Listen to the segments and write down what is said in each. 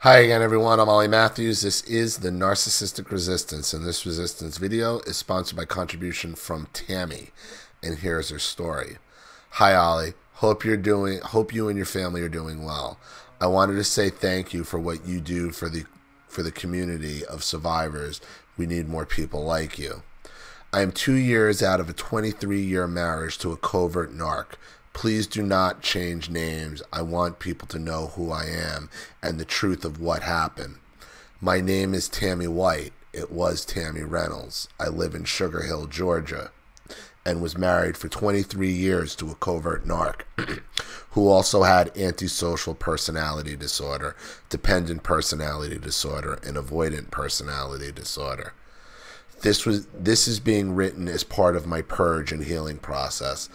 Hi again, everyone. I'm Ollie Matthews. This is the Narcissistic Resistance, and this resistance video is sponsored by contribution from Tammy, and here's her story. Hi, Ollie. Hope you and your family are doing well. I wanted to say thank you for what you do for the community of survivors. We need more people like you. I am 2 years out of a 23-year marriage to a covert narc. Please do not change names. I want people to know who I am and the truth of what happened. My name is Tammy White. It was Tammy Reynolds. I live in Sugar Hill, Georgia, and was married for 23 years to a covert narc who also had antisocial personality disorder, dependent personality disorder, and avoidant personality disorder. This is being written as part of my purge and healing process.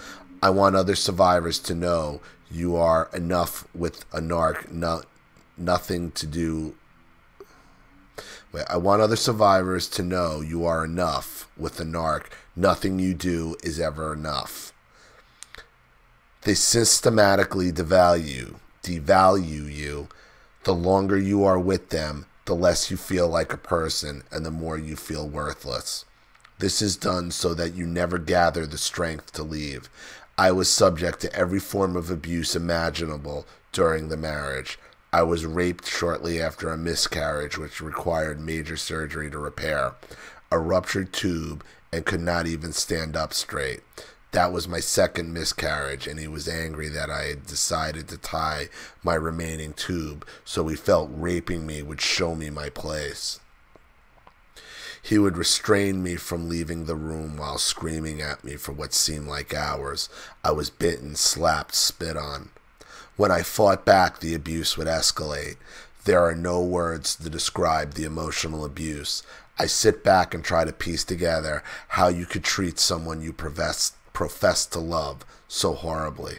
I want other survivors to know you are enough with a narc, nothing to do. I want other survivors to know you are enough with a narc. Nothing you do is ever enough. They systematically devalue you. The longer you are with them, the less you feel like a person and the more you feel worthless. This is done so that you never gather the strength to leave. I was subject to every form of abuse imaginable during the marriage. I was raped shortly after a miscarriage which required major surgery to repair, a ruptured tube, and could not even stand up straight. That was my second miscarriage, and he was angry that I had decided to tie my remaining tube, so he felt raping me would show me my place. He would restrain me from leaving the room while screaming at me for what seemed like hours. I was bitten, slapped, spit on. When I fought back, the abuse would escalate. There are no words to describe the emotional abuse. I sit back and try to piece together how you could treat someone you profess to love so horribly.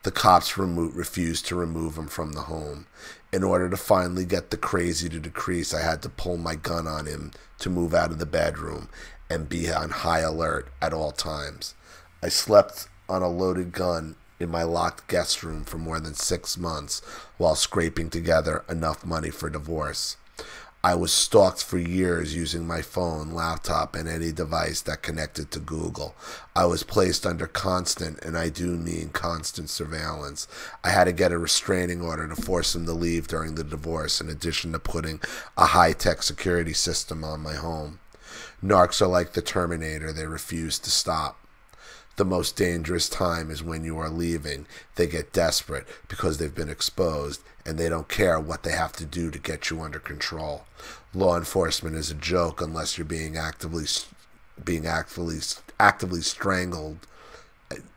The cops refused to remove him from the home. In order to finally get the crazy to decrease, I had to pull my gun on him to move out of the bedroom and be on high alert at all times. I slept on a loaded gun in my locked guest room for more than 6 months while scraping together enough money for divorce. I was stalked for years using my phone, laptop, and any device that connected to Google. I was placed under constant, and I do mean constant, surveillance. I had to get a restraining order to force him to leave during the divorce, in addition to putting a high-tech security system on my home. Narcs are like the Terminator. They refuse to stop. The most dangerous time is when you are leaving. They get desperate because they've been exposed, and they don't care what they have to do to get you under control. Law enforcement is a joke unless you're being actively strangled.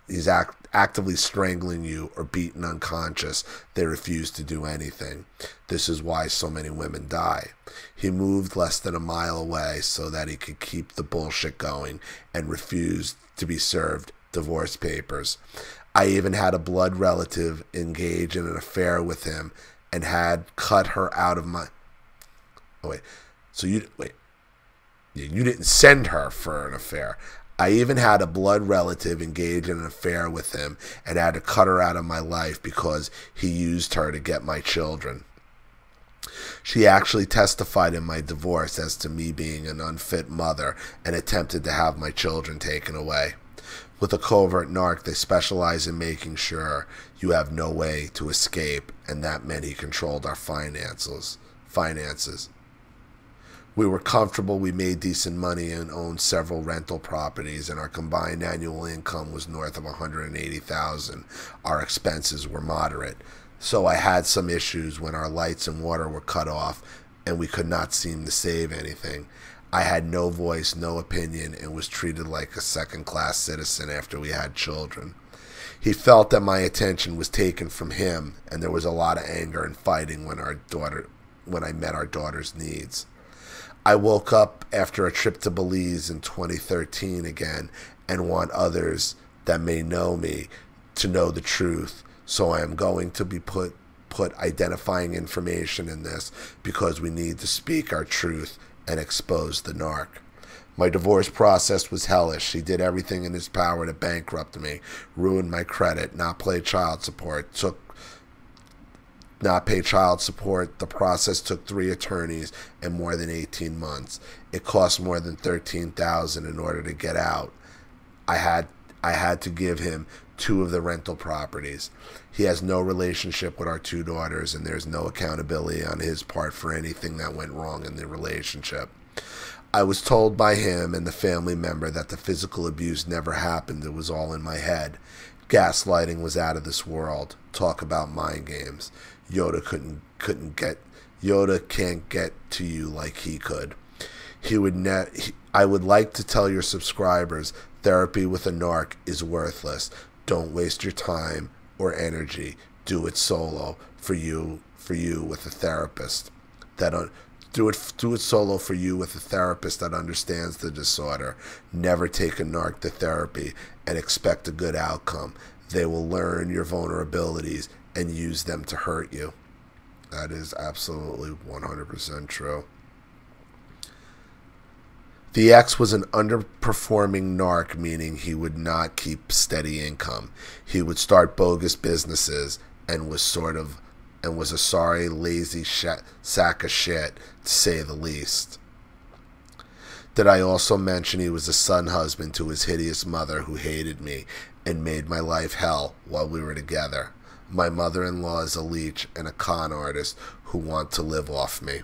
He's actively strangling you or beaten unconscious. They refuse to do anything. This is why so many women die. He moved less than a mile away so that he could keep the bullshit going and refused to be served divorce papers. I even had a blood relative engage in an affair with him and had cut her out of my... Oh, wait. So you didn't send her for an affair. I even had a blood relative engage in an affair with him and had to cut her out of my life because he used her to get my children. She actually testified in my divorce as to me being an unfit mother and attempted to have my children taken away. With a covert narc, they specialize in making sure you have no way to escape, and that meant he controlled our finances. We were comfortable, we made decent money, and owned several rental properties, and our combined annual income was north of $180,000. Our expenses were moderate. So I had some issues when our lights and water were cut off, and we could not seem to save anything. I had no voice, no opinion, and was treated like a second-class citizen after we had children. He felt that my attention was taken from him, and there was a lot of anger and fighting when I met our daughter's needs. I woke up after a trip to Belize in 2013 again and want others that may know me to know the truth. So I am going to be put identifying information in this because we need to speak our truth and expose the narc. My divorce process was hellish. He did everything in his power to bankrupt me, ruin my credit, not pay child support, not pay child support. The process took 3 attorneys and more than 18 months. It cost more than $13,000 in order to get out. I had to give him 2 of the rental properties. He has no relationship with our 2 daughters, and there's no accountability on his part for anything that went wrong in the relationship. I was told by him and the family member that the physical abuse never happened. It was all in my head. Gaslighting was out of this world. Talk about mind games. Yoda can't get to you like he could. I would like to tell your subscribers, therapy with a narc is worthless. Don't waste your time or energy. Do it solo for you with a therapist do it solo for you with a therapist that understands the disorder. Never take a narc to therapy and expect a good outcome. They will learn your vulnerabilities and use them to hurt you. That is absolutely 100% true. The ex was an underperforming narc, meaning he would not keep steady income. He would start bogus businesses and was a sorry, lazy sack of shit, to say the least. Did I also mention he was a son husband to his hideous mother who hated me and made my life hell while we were together? My mother-in-law is a leech and a con artist who want to live off me.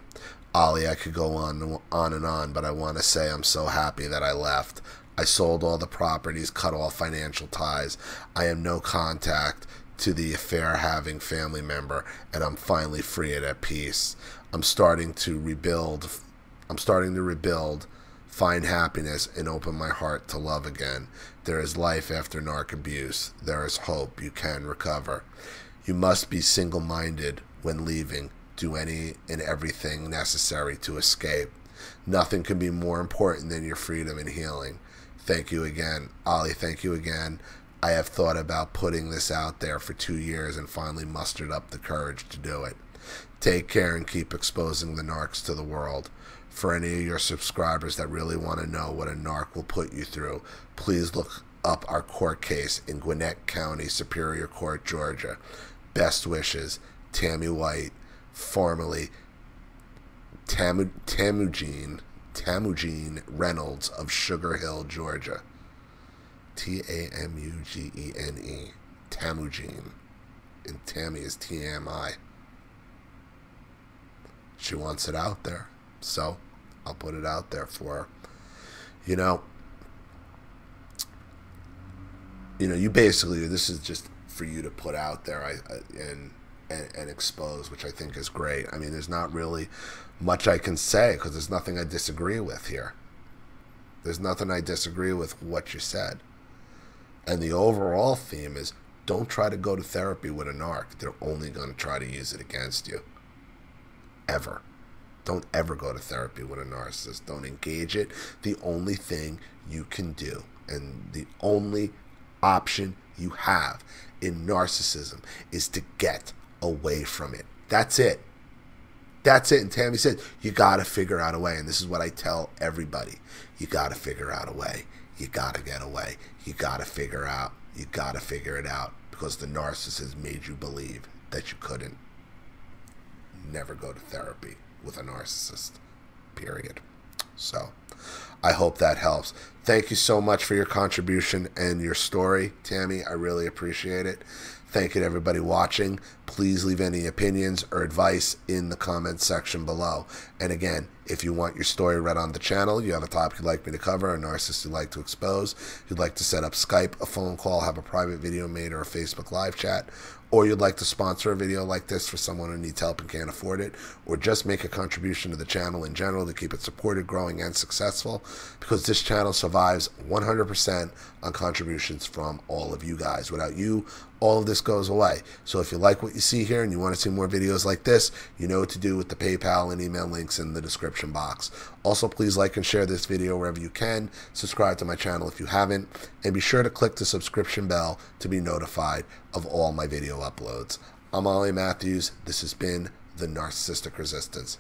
Ollie, I could go on and on, but I want to say I'm so happy that I left. I sold all the properties, cut all financial ties. I am no contact to the affair-having family member, and I'm finally free and at peace. I'm starting to rebuild, find happiness, and open my heart to love again. There is life after narc abuse. There is hope. You can recover. You must be single-minded when leaving. Do any and everything necessary to escape. Nothing can be more important than your freedom and healing. Thank you again. Ollie, thank you again. I have thought about putting this out there for 2 years and finally mustered up the courage to do it. Take care and keep exposing the narcs to the world. For any of your subscribers that really want to know what a narc will put you through, please look up our court case in Gwinnett County Superior Court, Georgia. Best wishes, Tammy White, formerly Tamugene Reynolds of Sugar Hill, Georgia. Tamugene. Tamugene. And Tammy is T-A-M-I. She wants it out there. So, I'll put it out there for her. You know, you basically, this is just for you to put out there and expose, which I think is great. I mean, there's not really much I can say because there's nothing I disagree with here. There's nothing I disagree with what you said. And the overall theme is, don't try to go to therapy with a narc. They're only going to try to use it against you. Ever. Don't ever go to therapy with a narcissist. Don't engage it. The only thing you can do, and the only option you have in narcissism, is to get away from it. That's it. That's it. And Tammy said, you got to figure out a way. And this is what I tell everybody. You got to figure out a way. You got to get away. You got to figure out. You got to figure it out, because the narcissist made you believe that you couldn't. Never go to therapy with a narcissist. Period. So, I hope that helps. Thank you so much for your contribution and your story, Tammy. I really appreciate it. Thank you to everybody watching. Please leave any opinions or advice in the comments section below. And again, if you want your story read on the channel, you have a topic you'd like me to cover, a narcissist you'd like to expose, you'd like to set up Skype, a phone call, have a private video made, or a Facebook live chat, or you'd like to sponsor a video like this for someone who needs help and can't afford it, or just make a contribution to the channel in general to keep it supported, growing, and successful, because this channel survives 100% on contributions from all of you guys. Without you, all of this goes away. So if you like what you see here and you want to see more videos like this, you know what to do with the PayPal and email links in the description box. Also, please like and share this video wherever you can. Subscribe to my channel if you haven't, and be sure to click the subscription bell to be notified of all my video uploads. I'm Ollie Matthews. This has been The Narcissistic Resistance.